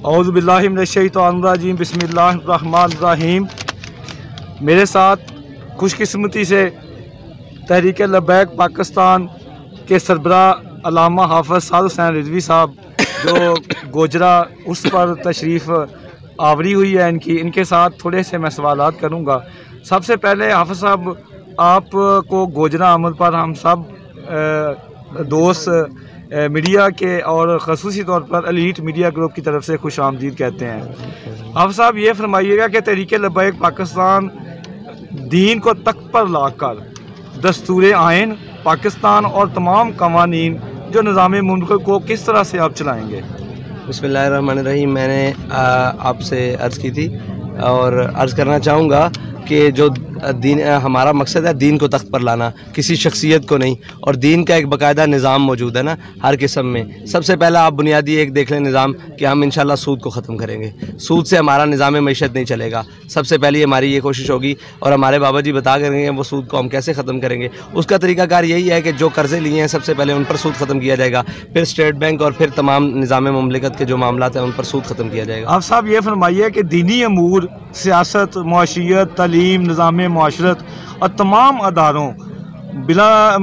औज़ु बिल्लाहि मिनश्शैतानिर्रजीम बिस्मिल्लाहिर्रहमानिर्रहीम। मेरे साथ खुशकिस्मती से तहरीक लब्बैक पाकिस्तान के सरबराह अल्लामा हाफ़िज़ साद हुसैन रिज़वी साहब जो गोजरा उस पर तशरीफ़ आवरी हुई है इनके साथ थोड़े से मैं सवालात करूँगा। सबसे पहले हाफ़िज़ साहब, आपको गोजरा अमल पर हम सब दोस्त मीडिया के और ख़ुसूसी तौर पर एलीट मीडिया ग्रुप की तरफ से खुश आमदीद कहते हैं। हाफ़िज़ साहब, ये फरमाइएगा कि तहरीक लब्बैक पाकिस्तान दीन को तख्त पर लाकर दस्तूर आइन पाकिस्तान और तमाम कवानीन जो निज़ाम मुल्क को किस तरह से आप चलाएँगे? बिस्मिल्लाहिर्रहमानिर्रहीम। मैंने आपसे अर्ज़ की थी और अर्ज़ करना चाहूँगा कि जो दीन, हमारा मकसद है दीन को तख्त पर लाना, किसी शख्सियत को नहीं। और दीन का एक बाकायदा निज़ाम मौजूद है ना हर किस्म में। सबसे पहला आप बुनियादी एक देख लें निज़ाम कि हम इंशाल्लाह सूद को ख़त्म करेंगे। सूद से हमारा निज़ाम मईशत नहीं चलेगा। सबसे पहली हमारी ये कोशिश होगी और हमारे बाबा जी बता करेंगे वो सूद को हम कैसे ख़त्म करेंगे। उसका तरीक़ाकार यही है कि जो कर्ज़े लिए हैं सबसे पहले उन पर सूद ख़त्म किया जाएगा, फिर स्टेट बैंक और फिर तमाम निज़ाम मुमलिकत के जो मामलात हैं उन पर सूद ख़त्म किया जाएगा। आप साहब ये फरमाइए कि दीनी अमूर, सियासत, मुआशियत, तालीम, निज़ाम मुआशरत और तमाम अदारों बिला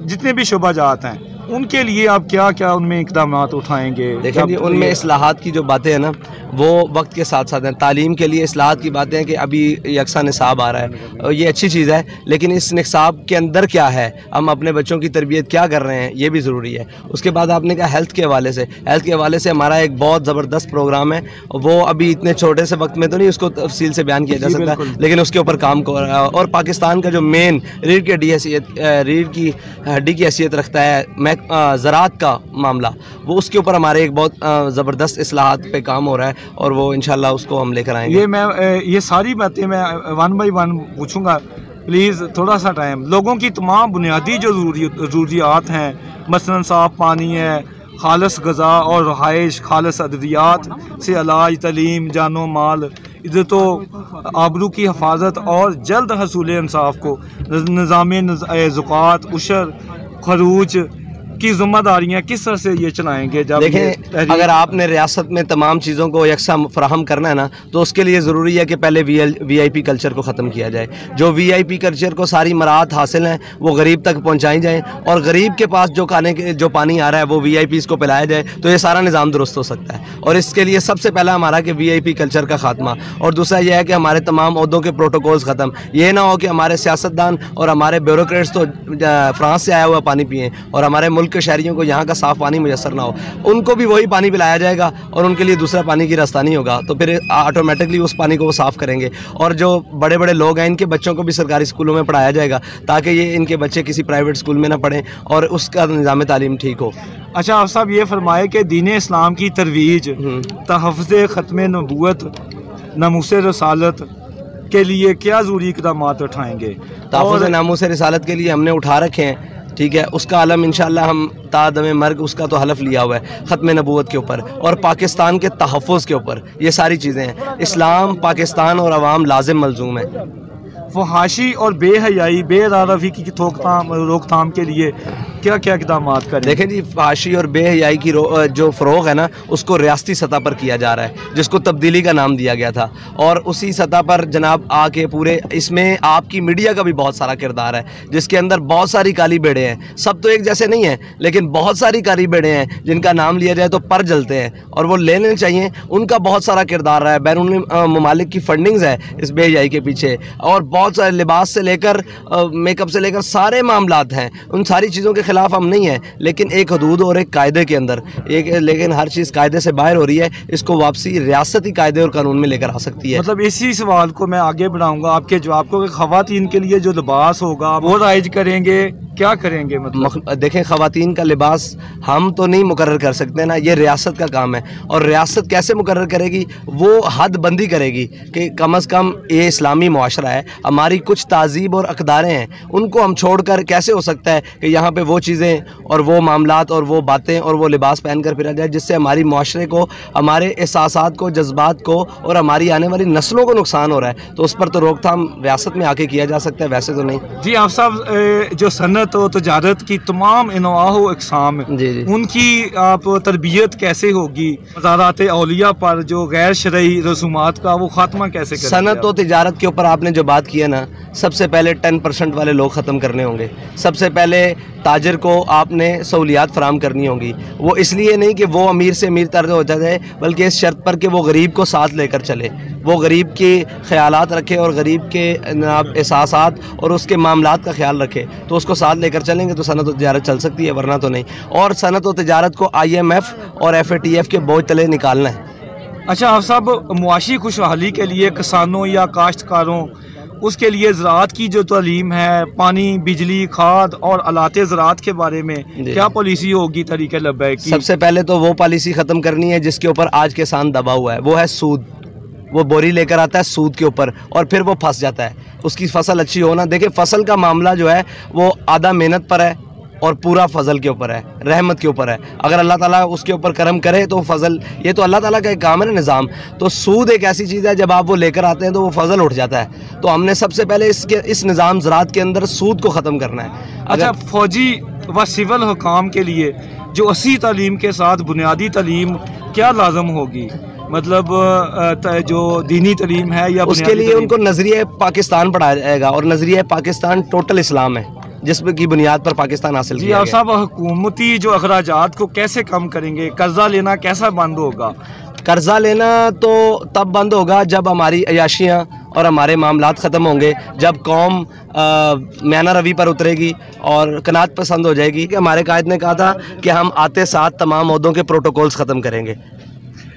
जितने भी शुबाजात हैं उनके लिए आप क्या क्या उनमें इक़दामात उठाएंगे? देखिए जी, उनमें इस्लाहात की जो बातें हैं ना वो वक्त के साथ साथ हैं। तालीम के लिए इस्लाहात की बातें हैं कि अभी यकसा निसाब आ रहा है और ये अच्छी चीज़ है, लेकिन इस निसाब के अंदर क्या है, हम अपने बच्चों की तरबियत क्या कर रहे हैं, ये भी ज़रूरी है। उसके बाद आपने कहा हेल्थ के हवाले से हमारा एक बहुत ज़बरदस्त प्रोग्राम है। वो अभी इतने छोटे से वक्त में तो नहीं उसको तफसील से बयान किया जा सकता, लेकिन उसके ऊपर काम कर रहा है। और पाकिस्तान का जो मेन रीढ़ की हड्डी की हैसियत रखता है ज़राअत का मामला, वो उसके ऊपर हमारे एक बहुत ज़बरदस्त इस्लाहात पे काम हो रहा है और वो इंशाल्लाह उसको हम लेकर आएंगे। ये सारी बातें मैं वन बाई वन पूछूंगा, प्लीज़ थोड़ा सा टाइम। लोगों की तमाम बुनियादी जो ज़रूरियात हैं, मसलन साफ़ पानी है, खालस गज़ा और रहाइश, खालस अद्वियात से इलाज, तलीम, जानो माल, इज़्ज़त आबरू की हिफाजत और जल्द हसूल इंसाफ को निज़ाम ज़कात, उशर, खरूज की ज़िम्मेदारियाँ किस तरह से ये चलाएंगे? जब देखें, अगर आपने रियासत में तमाम चीज़ों को यकसा फराहम करना है ना, तो उसके लिए ज़रूरी है कि पहले VIP कल्चर को ख़त्म किया जाए। जो VIP कल्चर को सारी मराहत हासिल हैं वो गरीब तक पहुँचाई जाएँ और गरीब के पास जो पानी आ रहा है वो VIPs को पिलाया जाए, तो ये सारा निज़ाम दुरुस्त हो सकता है। और इसके लिए सबसे पहला हमारा कि VIP कल्चर का ख़ात्मा, और दूसरा यह है कि हमारे तमाम ओहदों के प्रोटोकॉल्स ख़त्म। ये ना हो कि हमारे सियासतदान और हमारे ब्यूरोक्रेट्स तो फ्रांस से आया हुआ पानी पिएँ और हमारे मुल्क के शहरियों को यहाँ का साफ़ पानी मुयसर ना हो। उनको भी वही पानी पिलाया जाएगा और उनके लिए दूसरा पानी की रास्ता नहीं होगा, तो फिर ऑटोमेटिकली उस पानी को वो साफ़ करेंगे। और जो बड़े बड़े लोग हैं इनके बच्चों को भी सरकारी स्कूलों में पढ़ाया जाएगा ताकि ये इनके बच्चे किसी प्राइवेट स्कूल में ना पढ़ें और उसका निज़ाम तालीम ठीक हो। अच्छा, आप साहब ये फरमाए कि दीन इस्लाम की तरवीज, तहफ़्ज़े ख़त्म नबूवत, नामूस रसालत के लिए क्या ज़रूरी इक़दामात उठाएंगे? तहफ़्फ़ुज़ नामूस रिसालत के लिए हमने उठा रखे हैं, ठीक है। उसका आलम इंशाअल्लाह हम तादम मर्ग उसका तो हलफ लिया हुआ है ख़त्म नबूवत के ऊपर और पाकिस्तान के तहफ़्फ़ुज़ के ऊपर। ये सारी चीज़ें हैं। इस्लाम, पाकिस्तान और अवाम लाजिम मलजूम है। फहाशी और बेहयाई, बेरारफ़ी की रोकथाम के लिए क्या क्या इक़दामात करें? देखें जी, फहाशी और बेहयाई की जो फ़रोग़ है ना उसको रियासती सतह पर किया जा रहा है, जिसको तब्दीली का नाम दिया गया था। और उसी सतह पर जनाब आके पूरे इसमें आपकी मीडिया का भी बहुत सारा किरदार है, जिसके अंदर बहुत सारी काली बेड़े हैं। सब तो एक जैसे नहीं हैं, लेकिन बहुत सारी काली बेड़े हैं जिनका नाम लिया जाए तो पर जलते हैं और वो लेने चाहिए। उनका बहुत सारा किरदार रहा है। बैरून ममालिक की फंडिंग्स है इस बेहयाई के पीछे, और बहुत सारे लिबास से लेकर मेकअप से लेकर सारे मामलात हैं। उन सारी चीज़ों के ख़िलाफ़ हम नहीं हैं, लेकिन एक हदूद और एक कायदे के अंदर लेकिन हर चीज़ कायदे से बाहर हो रही है। इसको वापसी रियासती कायदे और कानून में लेकर आ सकती है। मतलब इसी सवाल को मैं आगे बढ़ाऊंगा आपके जवाब को कि ख़वातीन के लिए जो लिबास होगा वो राइज करेंगे, क्या करेंगे? मतलब देखें, ख़वातीन का लिबास हम तो नहीं मुकर्रर कर सकते ना, ये रियासत का काम है। और रियासत कैसे मुकर्रर करेगी? वो हद बंदी करेगी कि कम अज़ कम ये इस्लामी मुआशरा है, हमारी कुछ तहज़ीब और अक़दारें हैं, उनको हम छोड़कर कैसे हो सकता है कि यहाँ पे वो चीज़ें और वो मामलात और वो बातें और वो लिबास पहन कर फिरा जाए जिससे हमारी माशरे को, हमारे एहसासात को, जज्बात को और हमारी आने वाली नस्लों को नुकसान हो रहा है। तो उस पर तो रोकथाम रियासत में आके किया जा सकता है, वैसे तो नहीं। जी आप साहब, जो सनत और तजारत की तमाम इनवाह अक़साम, जी उनकी आप तरबियत कैसे होगी? वज़ारत औलिया पर जो गैर शरई रसूमात का वो ख़ात्मा कैसे करेंगे? सनत और तिजारत के ऊपर आपने जो बात की है ना, सबसे पहले 10% वाले लोग ख़त्म करने होंगे। सबसे पहले ताजर को आपने सहूलियात फराम करनी होंगी। वो इसलिए नहीं कि वो अमीर से अमीर तरह हो जाए, बल्कि इस शर्त पर कि वो गरीब को साथ लेकर चले, वो गरीब के ख़यालात रखे और गरीब के एहसासात और उसके मामलात का ख्याल रखे। तो उसको साथ लेकर चलेंगे तो सनत और तिजारत चल सकती है, वरना तो नहीं। और सनत और तिजारत को IMF और FATF के बोझ तले निकालना है। अच्छा आप साहब, मुआशी खुशहाली के लिए किसानों या काश्तकारों, उसके लिए ज़राअत की जो तालीम है, पानी, बिजली, खाद और आलात ज़राअत के बारे में क्या पॉलिसी होगी तरीके लब्बैक की? सबसे पहले तो वो पॉलिसी ख़त्म करनी है जिसके ऊपर आज किसान दबा हुआ है, वो है सूद। वो बोरी लेकर आता है सूद के ऊपर और फिर वो फंस जाता है। उसकी फसल अच्छी होना, देखिए फसल का मामला जो है वो आधा मेहनत पर है और पूरा फजल के ऊपर है, रहमत के ऊपर है। अगर अल्लाह ताला उसके ऊपर करम करे तो फजल, ये तो अल्लाह ताला का एक काम है ना, निज़ाम। तो सूद एक ऐसी चीज़ है, जब आप वो लेकर आते हैं तो वो फजल उठ जाता है। तो हमने सबसे पहले इस निज़ाम ज़राअत के अंदर सूद को ख़त्म करना है। अच्छा, फौजी व सिविल हुकाम के लिए जो 80 तालीम के साथ बुनियादी तालीम क्या लाजम होगी? मतलब जो दीनी तालीम है या उसके लिए उनको नज़रिया पाकिस्तान पढ़ाया जाएगा, और नज़रिया पाकिस्तान टोटल इस्लाम है जिसमें की बुनियाद पर पाकिस्तान हासिल किया गया। जी साहब, हुकूमती जो अखराजात को कैसे कम करेंगे? कर्जा लेना कैसा बंद होगा? कर्जा लेना तो तब बंद होगा जब हमारी अयाशियाँ और हमारे मामलात ख़त्म होंगे, जब कौम म्याना रवि पर उतरेगी और कनात पसंद हो जाएगी। कि हमारे कायद ने कहा था कि हम आते साथ तमाम ओहदों के प्रोटोकॉल्स ख़त्म करेंगे।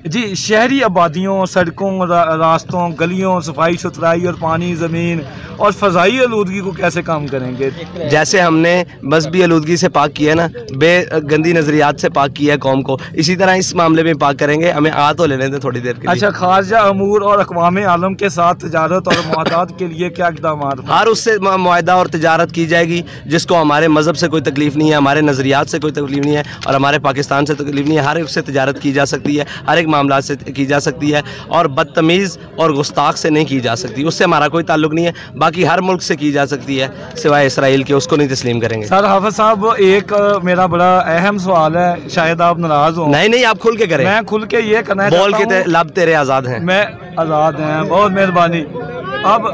जी, शहरी आबादियों, सड़कों, रास्तों, गलियों, सफाई सुथराई और पानी, ज़मीन और फ़ज़ाई आलूदगी को कैसे कम करेंगे? जैसे हमने मजहबी आलूदगी से पाक किया ना, बेगंदी नज़रियात से पाक किया है कौम को, इसी तरह इस मामले में पाक करेंगे। हमें आ तो लेने दें थोड़ी देर के लिए। अच्छा, खारजा अमूर और अक़वाम आलम के साथ तजारत और मुआहदात के लिए क्या इक़दाम? हर उससे मुआहदा और तजारत की जाएगी जिसको हमारे मज़हब से कोई तकलीफ़ नहीं है, हमारे नज़रियात से कोई तकलीफ़ नहीं है और हमारे पाकिस्तान से तकलीफ़ नहीं है। हर उससे तजारत की जा सकती है, हर एक मामला से की जा सकती है, और बदतमीज़ और गुस्ताख से नहीं की जा सकती। उससे हमारा कोई ताल्लुक़ नहीं है। बाकी हर मुल्क से की जा सकती है सिवाय इसराइल के, उसको नहीं तस्लीम करेंगे। सर हाफिज़ साहब, एक मेरा बड़ा अहम सवाल है, शायद आप नाराज़ हो। नहीं, आप खुल के करें। मैं खुल के ये करना है, बोल के लब तेरे आज़ाद हैं। मैं आज़ाद हैं, बहुत मेहरबानी। अब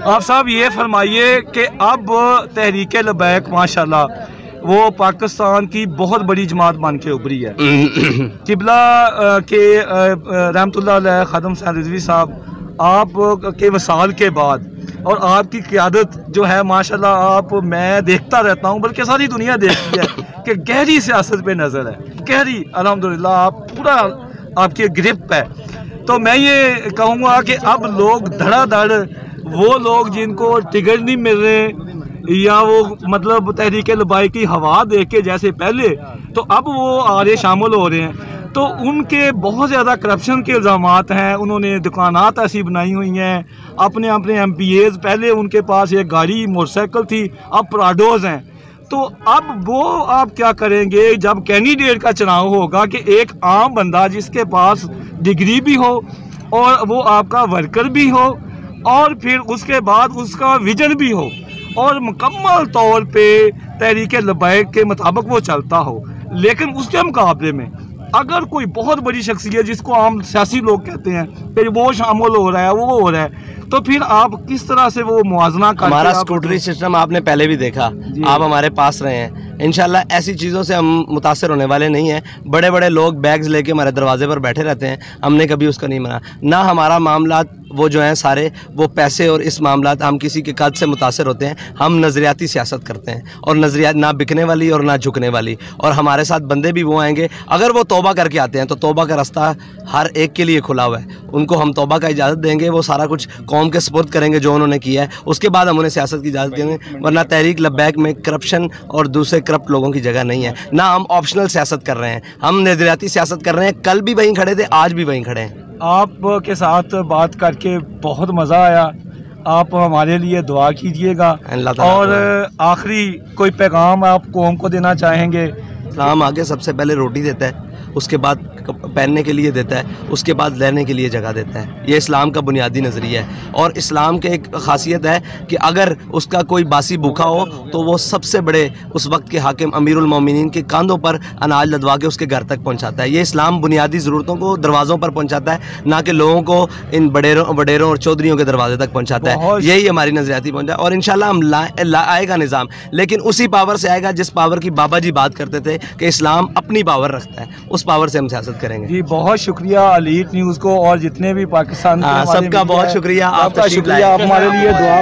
आप साहब ये फरमाइए कि अब तहरीक लबैक माशाल्लाह वो पाकिस्तान की बहुत बड़ी जमात बन के उभरी है। किबला के रहमतुल्लाह अलैह ख़ादम हुसैन रिज़वी साहब, आप के वसाल के बाद और आपकी क़यादत जो है माशाल्लाह, आप मैं देखता रहता हूँ, बल्कि सारी दुनिया देखती है कि गहरी सियासत पे नज़र है, गहरी, अल्हम्दुलिल्लाह आप पूरा आपके ग्रिप है। तो मैं ये कहूँगा कि अब लोग धड़ाधड़, वो लोग जिनको टिकट नहीं मिल रहे या वो मतलब तहरीक लबैक की हवा देख के जैसे पहले, तो अब वो आगे शामिल हो रहे हैं। तो उनके बहुत ज़्यादा करप्शन के इल्ज़ामात हैं, उन्होंने दुकानात ऐसी बनाई हुई हैं, अपने MPAs, पहले उनके पास एक गाड़ी मोटरसाइकिल थी, अब प्राडोज़ हैं। तो अब वो आप क्या करेंगे जब कैंडिडेट का चुनाव होगा कि एक आम बंदा जिसके पास डिग्री भी हो और वो आपका वर्कर भी हो और फिर उसके बाद उसका विजन भी हो और मुकम्मल तौर पे तहरीक लबैक के मुताबिक वो चलता हो, लेकिन उसके मुकाबले में अगर कोई बहुत बड़ी शख्सियत जिसको आम सियासी लोग कहते हैं फिर वो शामिल हो रहा है, वो हो रहा है, तो फिर आप किस तरह से वो मुआवजा कर? हमारा स्कूटरी सिस्टम आपने पहले भी देखा, आप हमारे पास रहे हैं। इंशाल्लाह ऐसी चीज़ों से हम मुतासर होने वाले नहीं हैं। बड़े बड़े लोग बैग्स लेके हमारे दरवाजे पर बैठे रहते हैं, हमने कभी उसका नहीं माना। ना हमारा मामला वो जो हैं सारे वो पैसे और इस मामला हम किसी के कद से मुतासर होते हैं। हम नज़रियाती सियासत करते हैं और नज़रियात ना बिकने वाली और ना झुकने वाली। और हमारे साथ बंदे भी वो आएंगे, अगर वो तौबा करके आते हैं तो तौबा का रास्ता हर एक के लिए खुला हुआ है। उनको हम तौबा का इजाज़त देंगे, वो सारा कुछ कौम के सुपुर्द करेंगे जो उन्होंने किया है, उसके बाद हम उन्हें सियासत की इजाज़त देंगे। वरना तहरीक लबैक में करप्शन और दूसरे करप्ट लोगों की जगह नहीं है। ना हम ऑप्शनल सियासत कर रहे हैं, हम नज़रियाती सियासत कर रहे हैं। कल भी वहीं खड़े थे, आज भी वहीं खड़े हैं। आपके साथ बात करके बहुत मज़ा आया। आप हमारे लिए दुआ कीजिएगा। और आखिरी कोई पैगाम आप कौम को देना चाहेंगे? इस्लाम आगे सबसे पहले रोटी देता है, उसके बाद पहनने के लिए देता है, उसके बाद रहने के लिए जगह देता है। ये इस्लाम का बुनियादी नज़रिया है। और इस्लाम के एक ख़ासियत है कि अगर उसका कोई बासी भूखा हो तो वो सबसे बड़े उस वक्त के हाकिम अमीरुल मोमिनीन के कंधों पर अनाज लदवा के उसके घर तक पहुंचाता है। ये इस्लाम बुनियादी ज़रूरतों को दरवाज़ों पर पहुंचाता है, ना कि लोगों को इन बडेरों और चौधरियों के दरवाजे तक पहुँचाता है। यही हमारी नज़रियाती पहुँचा। और इंशाल्लाह हम आएगा निज़ाम, लेकिन उसी पावर से आएगा जिस पावर की बाबा जी बात करते थे कि इस्लाम अपनी पावर रखता है, उस पावर से हम सियासत करेंगे। जी बहुत शुक्रिया एलीट न्यूज़ को और जितने भी पाकिस्तान सबका बहुत शुक्रिया। आपका शुक्रिया, आप हमारे लिए दुआ